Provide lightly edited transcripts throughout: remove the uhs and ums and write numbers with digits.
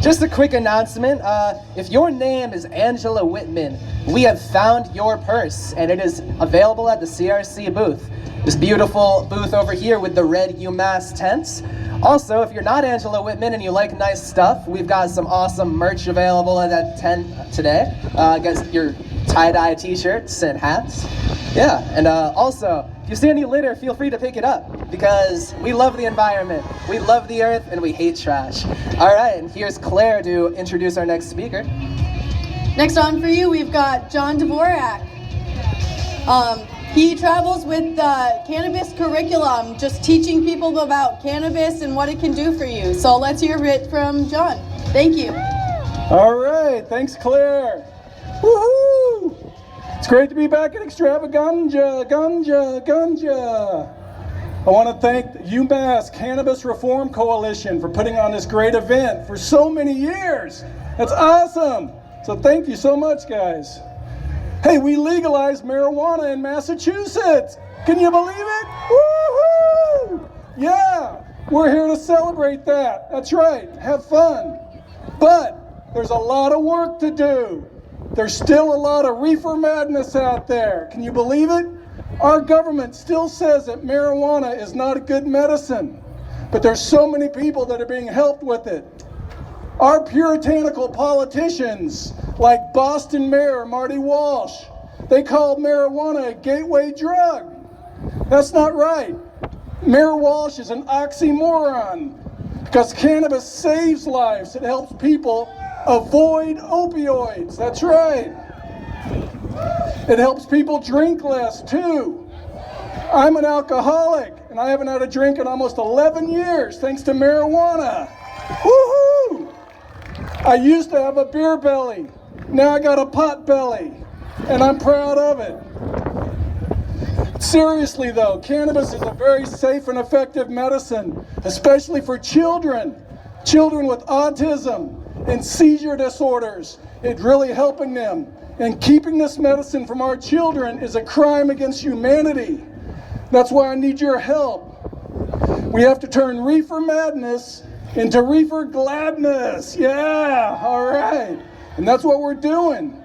Just a quick announcement. If your name is Angela Whitman, we have found your purse, and it is available at the CRC booth. This beautiful booth over here with the red UMass tents. Also, if you're not Angela Whitman and you like nice stuff, we've got some awesome merch available at that tent today. Got your tie-dye t-shirts and hats. Yeah, and also, if you see any litter, feel free to pick it up, because we love the environment, we love the earth, and we hate trash. All right, and here's Claire to introduce our next speaker. Next on for you, we've got John Dvorak. He travels with the cannabis curriculum, just teaching people about cannabis and what it can do for you. So let's hear it from John. Thank you. All right, thanks, Claire. Woohoo! It's great to be back at Extravaganja, Ganja. I want to thank the UMass Cannabis Reform Coalition for putting on this great event for so many years. That's awesome. So thank you so much, guys. Hey, we legalized marijuana in Massachusetts. Can you believe it? Woohoo! Yeah, we're here to celebrate that. That's right, have fun. But there's a lot of work to do. There's still a lot of reefer madness out there. Can you believe it? Our government still says that marijuana is not a good medicine, but there's so many people that are being helped with it. Our puritanical politicians, like Boston Mayor Marty Walsh, they called marijuana a gateway drug. That's not right. Mayor Walsh is an oxymoron, because cannabis saves lives. It helps people avoid opioids. That's right. It helps people drink less, too. I'm an alcoholic, and I haven't had a drink in almost 11 years, thanks to marijuana. Woohoo! I used to have a beer belly. Now I got a pot belly, and I'm proud of it. Seriously though, cannabis is a very safe and effective medicine, especially for children with autism and seizure disorders. It's really helping them. And keeping this medicine from our children is a crime against humanity. That's why I need your help. We have to turn Reefer Madness into Reefer Gladness. Yeah, all right. And that's what we're doing.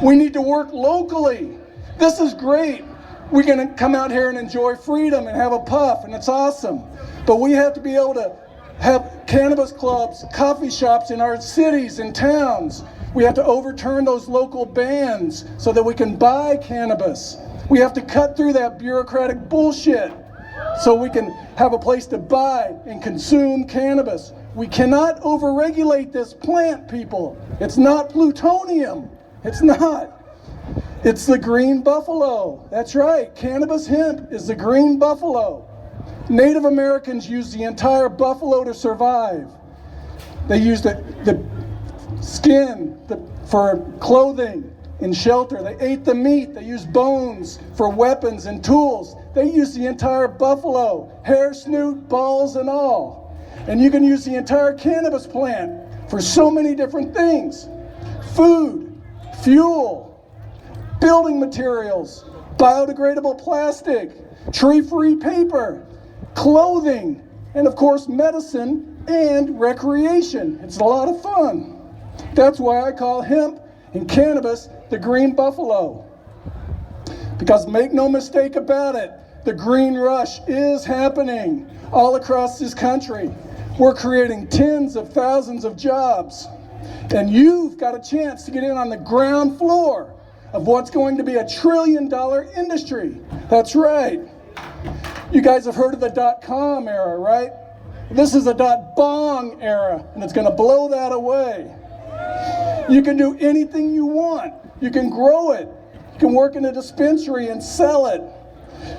We need to work locally. This is great. We're going to come out here and enjoy freedom and have a puff, and it's awesome. But we have to be able to have cannabis clubs, coffee shops in our cities and towns. We have to overturn those local bans so that we can buy cannabis. We have to cut through that bureaucratic bullshit so we can have a place to buy and consume cannabis. We cannot overregulate this plant, people. It's not plutonium. It's not. It's the green buffalo. That's right. Cannabis hemp is the green buffalo. Native Americans used the entire buffalo to survive. They used the skin for clothing and shelter. They ate the meat. They used bones for weapons and tools. They used the entire buffalo, hair, snoot, balls, and all. And you can use the entire cannabis plant for so many different things. Food, fuel, building materials, biodegradable plastic, tree-free paper, clothing, and of course medicine and recreation. It's a lot of fun. That's why I call hemp and cannabis the green buffalo. Because make no mistake about it, the green rush is happening all across this country. We're creating tens of thousands of jobs. And you've got a chance to get in on the ground floor of what's going to be a $1 trillion industry. That's right. You guys have heard of the .com era, right? This is a .bong era, and it's going to blow that away. You can do anything you want. You can grow it. You can work in a dispensary and sell it.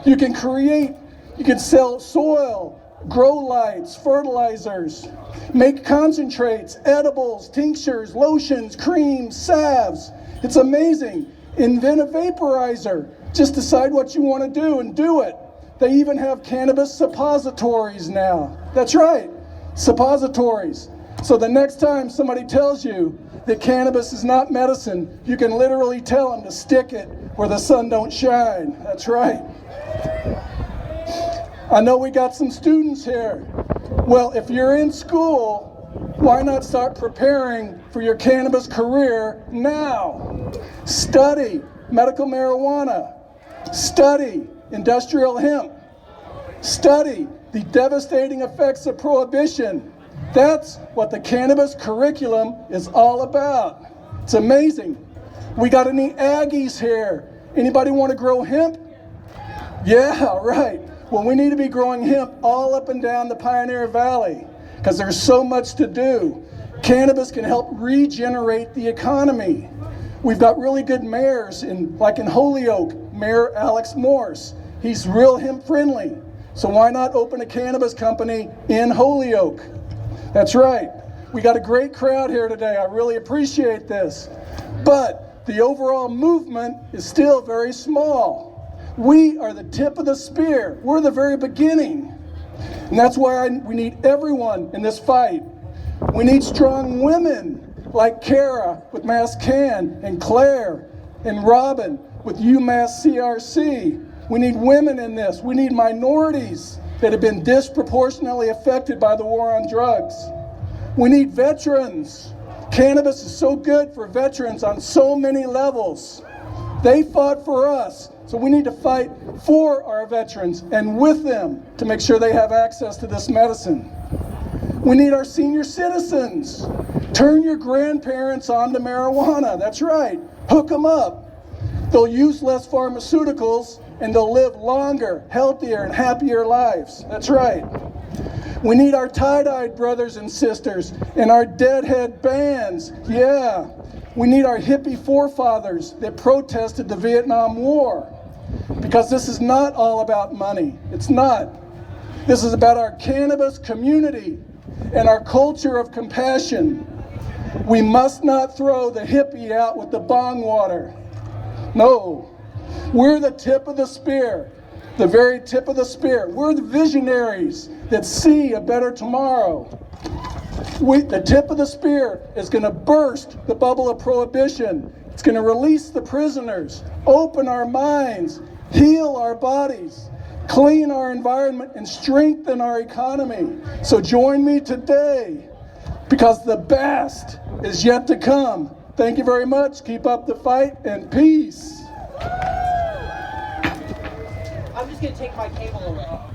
You can sell soil, grow lights, fertilizers, make concentrates, edibles, tinctures, lotions, creams, salves. It's amazing. Invent a vaporizer. Just decide what you want to do and do it. They even have cannabis suppositories now. That's right, suppositories. So the next time somebody tells you that cannabis is not medicine, you can literally tell them to stick it where the sun don't shine. That's right. I know we got some students here. Well, if you're in school Why not start preparing for your cannabis career now? Study medical marijuana. Study industrial hemp. Study the devastating effects of prohibition. That's what the cannabis curriculum is all about. It's amazing. We got any Aggies here? Anybody want to grow hemp? Yeah, right. Well, we need to be growing hemp all up and down the Pioneer Valley because there's so much to do. Cannabis can help regenerate the economy. We've got really good mayors like in Holyoke, Mayor Alex Morse. He's real hemp friendly. So why not open a cannabis company in Holyoke? That's right. We got a great crowd here today. I really appreciate this. But the overall movement is still very small. We are the tip of the spear. We're the very beginning. And that's why we need everyone in this fight. We need strong women like Kara with Mass Can, and Claire and Robin with UMASS CRC. We need women in this. We need minorities that have been disproportionately affected by the war on drugs. We need veterans. Cannabis is so good for veterans on so many levels. They fought for us, so we need to fight for our veterans and with them to make sure they have access to this medicine. We need our senior citizens. Turn your grandparents onto marijuana. That's right. Hook them up. They'll use less pharmaceuticals and they'll live longer, healthier, and happier lives. That's right. We need our tie-dyed brothers and sisters and our deadhead bands. Yeah. We need our hippie forefathers that protested the Vietnam War. Because this is not all about money. It's not. This is about our cannabis community and our culture of compassion. We must not throw the hippie out with the bong water. No. We're the tip of the spear, the very tip of the spear. We're the visionaries that see a better tomorrow. The tip of the spear is going to burst the bubble of prohibition. It's going to release the prisoners, open our minds, heal our bodies, clean our environment, and strengthen our economy. So join me today, because the best is yet to come. Thank you very much. Keep up the fight, and peace. I'm just going to take my cable away.